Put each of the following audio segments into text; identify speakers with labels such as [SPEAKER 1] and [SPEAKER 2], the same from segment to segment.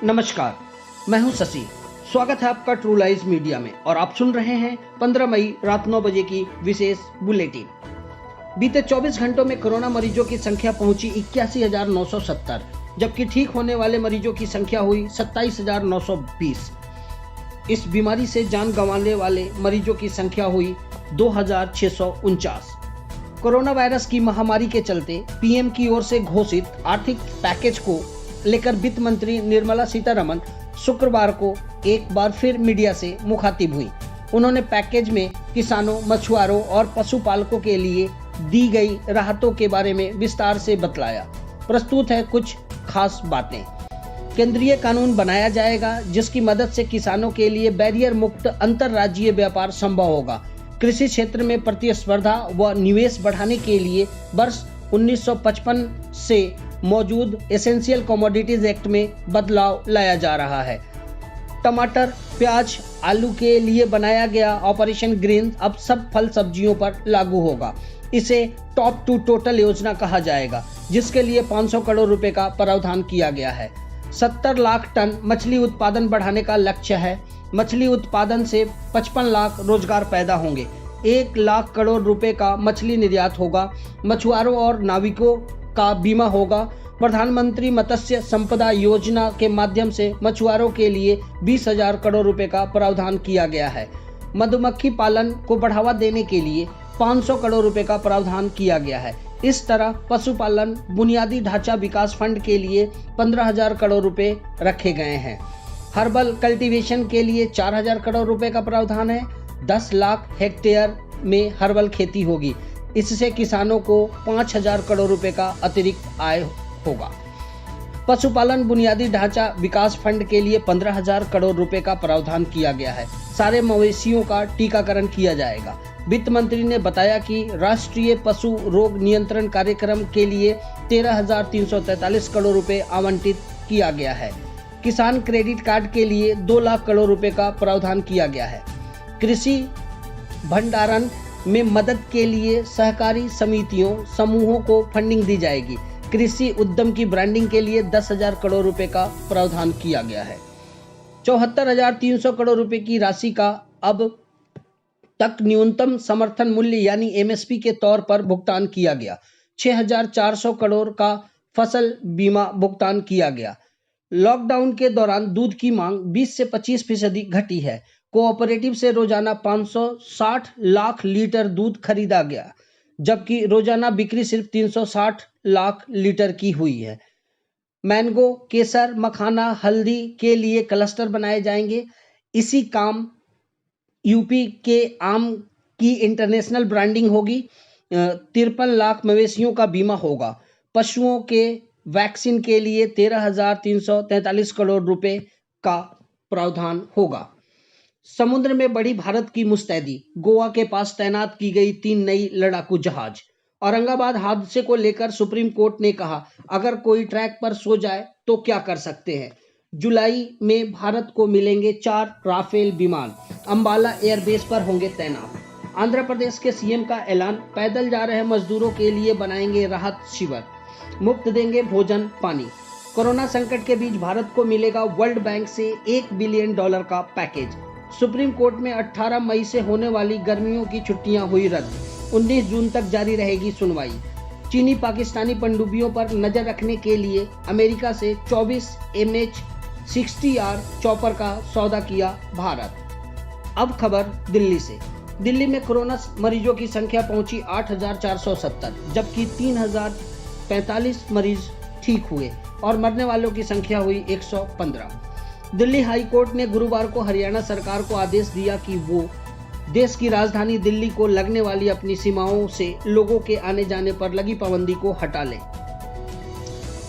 [SPEAKER 1] नमस्कार, मैं हूं शशि। स्वागत है आपका ट्रू लाइज मीडिया में और आप सुन रहे हैं 15 मई रात 9 बजे की विशेष बुलेटिन। बीते 24 घंटों में कोरोना मरीजों की संख्या पहुंची 81,970, जबकि ठीक होने वाले मरीजों की संख्या हुई 27,920। इस बीमारी से जान गंवाने वाले मरीजों की संख्या हुई 2,649। कोरोना वायरस की महामारी के चलते पीएम की ओर से घोषित आर्थिक पैकेज को लेकर वित्त मंत्री निर्मला सीतारमण शुक्रवार को एक बार फिर मीडिया से मुखातिब हुई। उन्होंने पैकेज में किसानों, मछुआरों और पशुपालकों के लिए दी गई राहतों के बारे में विस्तार से बतलाया। प्रस्तुत है कुछ खास बातें। केंद्रीय कानून बनाया जाएगा जिसकी मदद से किसानों के लिए बैरियर मुक्त अंतर्राज्यीय व्यापार संभव होगा। कृषि क्षेत्र में प्रतिस्पर्धा व निवेश बढ़ाने के लिए वर्ष 1955 से मौजूद एसेंशियल कमोडिटीज एक्ट में बदलाव लाया जा रहा है। टमाटर, प्याज, आलू के लिए बनाया गया ऑपरेशन ग्रीन अब सब फल सब्जियों पर लागू होगा। इसे टॉप टू टोटल योजना कहा जाएगा, जिसके लिए 500 करोड़ रुपए का प्रावधान किया गया है। 70 लाख टन मछली उत्पादन बढ़ाने का लक्ष्य है। मछली उत्पादन से 55 लाख रोजगार पैदा होंगे। 1 लाख करोड़ रुपए का मछली निर्यात होगा। मछुआरों और नाविकों का बीमा होगा। प्रधानमंत्री मत्स्य संपदा योजना के माध्यम से मछुआरों के लिए 20,000 करोड़ रुपए का प्रावधान किया गया है। मधुमक्खी पालन को बढ़ावा देने के लिए 500 करोड़ रुपए का प्रावधान किया गया है। इस तरह पशुपालन बुनियादी ढांचा विकास फंड के लिए 15,000 करोड़ रुपए रखे गए हैं। हर्बल कल्टीवेशन के लिए 4,000 करोड़ रुपए का प्रावधान है। 10 लाख हेक्टेयर में हर्बल खेती होगी। इससे किसानों को 5,000 करोड़ रुपए का अतिरिक्त आय होगा। पशुपालन बुनियादी ढांचा विकास फंड के लिए 15,000 करोड़ रुपए का प्रावधान किया गया है। सारे मवेशियों का टीकाकरण किया जाएगा। वित्त मंत्री ने बताया कि राष्ट्रीय पशु रोग नियंत्रण कार्यक्रम के लिए 13,343 करोड़ रुपए आवंटित किया गया है। किसान क्रेडिट कार्ड के लिए 2 लाख करोड़ रुपए का प्रावधान किया गया है। कृषि भंडारण में मदद के लिए सहकारी समितियों, समूहों को फंडिंग दी जाएगी। कृषि उद्यम की ब्रांडिंग के लिए 10,000 करोड़ रुपए का प्रावधान किया गया है। 74,300 करोड़ रुपए की राशि का अब तक न्यूनतम समर्थन मूल्य यानी एमएसपी के तौर पर भुगतान किया गया। 6,400 करोड़ का फसल बीमा भुगतान किया गया। लॉकडाउन के दौरान दूध की मांग 20 से 25% घटी है। कोऑपरेटिव से रोजाना 560 लाख लीटर दूध खरीदा गया, जबकि रोजाना बिक्री सिर्फ 360 लाख लीटर की हुई है। मैंगो, केसर, मखाना, हल्दी के लिए क्लस्टर बनाए जाएंगे। इसी काम यूपी के आम की इंटरनेशनल ब्रांडिंग होगी। 53 लाख मवेशियों का बीमा होगा। पशुओं के वैक्सीन के लिए 13,343 करोड़ रुपए का प्रावधान होगा। समुद्र में बढ़ी भारत की मुस्तैदी। गोवा के पास तैनात की गई 3 नई लड़ाकू जहाज। औरंगाबाद हादसे को लेकर सुप्रीम कोर्ट ने कहा, अगर कोई ट्रैक पर सो जाए तो क्या कर सकते हैं। जुलाई में भारत को मिलेंगे 4 राफेल विमान। अंबाला एयरबेस पर होंगे तैनात। आंध्र प्रदेश के सीएम का ऐलान, पैदल जा रहे मजदूरों के लिए बनाएंगे राहत शिविर, मुफ्त देंगे भोजन पानी। कोरोना संकट के बीच भारत को मिलेगा वर्ल्ड बैंक से $1 बिलियन का पैकेज। सुप्रीम कोर्ट में 18 मई से होने वाली गर्मियों की छुट्टियां हुई रद्द। 19 जून तक जारी रहेगी सुनवाई। चीनी पाकिस्तानी पनडुब्बियों पर नजर रखने के लिए अमेरिका से 24 MH-60R चॉपर का सौदा किया भारत। अब खबर दिल्ली से। दिल्ली में कोरोना मरीजों की संख्या पहुंची 8,470, जबकि 3,045 मरीज ठीक हुए और मरने वालों की संख्या हुई 115। दिल्ली हाई कोर्ट ने गुरुवार को हरियाणा सरकार को आदेश दिया कि वो देश की राजधानी दिल्ली को लगने वाली अपनी सीमाओं से लोगों के आने जाने पर लगी पाबंदी को हटा ले।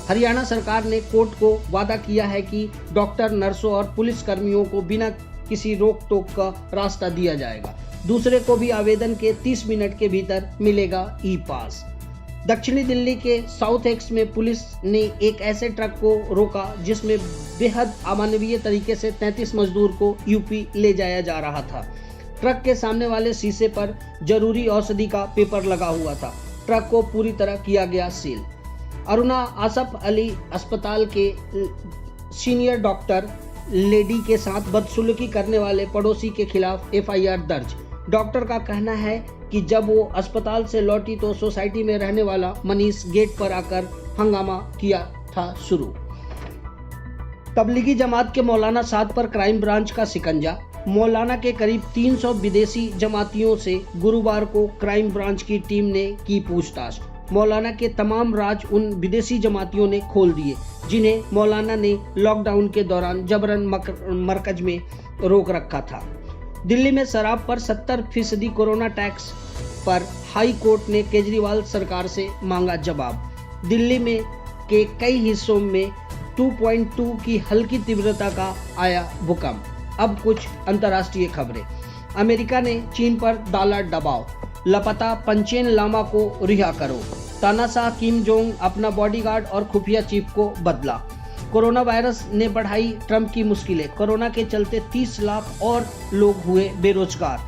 [SPEAKER 1] हरियाणा सरकार ने कोर्ट को वादा किया है कि डॉक्टर, नर्सों और पुलिस कर्मियों को बिना किसी रोक टोक का रास्ता दिया जाएगा। दूसरे को भी आवेदन के 30 मिनट के भीतर मिलेगा ई पास। दक्षिणी दिल्ली के साउथ एक्स में पुलिस ने एक ऐसे ट्रक को रोका जिसमें बेहद अमानवीय तरीके से 33 मजदूर को यूपी ले जाया जा रहा था। ट्रक के सामने वाले शीशे पर जरूरी औषधि का पेपर लगा हुआ था। ट्रक को पूरी तरह किया गया सील। अरुणा आसफ अली अस्पताल के सीनियर डॉक्टर लेडी के साथ बदसलूकी करने वाले पड़ोसी के खिलाफ एफआईआर दर्ज। डॉक्टर का कहना है कि जब वो अस्पताल से लौटी तो सोसाइटी में रहने वाला मनीष गेट पर आकर हंगामा किया था शुरू। तबलीगी जमात के मौलाना साद पर क्राइम ब्रांच का शिकंजा। मौलाना के करीब 300 विदेशी जमातियों से गुरुवार को क्राइम ब्रांच की टीम ने की पूछताछ। मौलाना के तमाम राज उन विदेशी जमातियों ने खोल दिए जिन्हें मौलाना ने लॉकडाउन के दौरान जबरन मरकज में रोक रखा था। दिल्ली में शराब पर 70% कोरोना टैक्स पर हाई कोर्ट ने केजरीवाल सरकार से मांगा जवाब। दिल्ली में के कई हिस्सों में 2.2 की हल्की तीव्रता का आया भूकंप। अब कुछ अंतर्राष्ट्रीय खबरें। अमेरिका ने चीन पर डाला दबाव, लापता पंचेन लामा को रिहा करो। तानाशाह किम जोंग अपना बॉडीगार्ड और खुफिया चीफ को बदला। कोरोना वायरस ने बढ़ाई ट्रंप की मुश्किलें। कोरोना के चलते 30 लाख और लोग हुए बेरोजगार।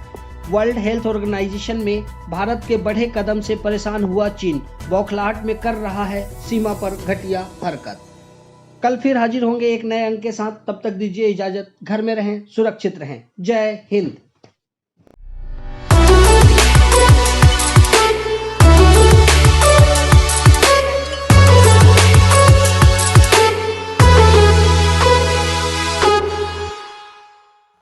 [SPEAKER 1] वर्ल्ड हेल्थ ऑर्गेनाइजेशन में भारत के बढ़े कदम से परेशान हुआ चीन। बौखलाहट में कर रहा है सीमा पर घटिया हरकत। कल फिर हाजिर होंगे एक नए अंक के साथ। तब तक दीजिए इजाजत। घर में रहें, सुरक्षित रहें। जय हिंद।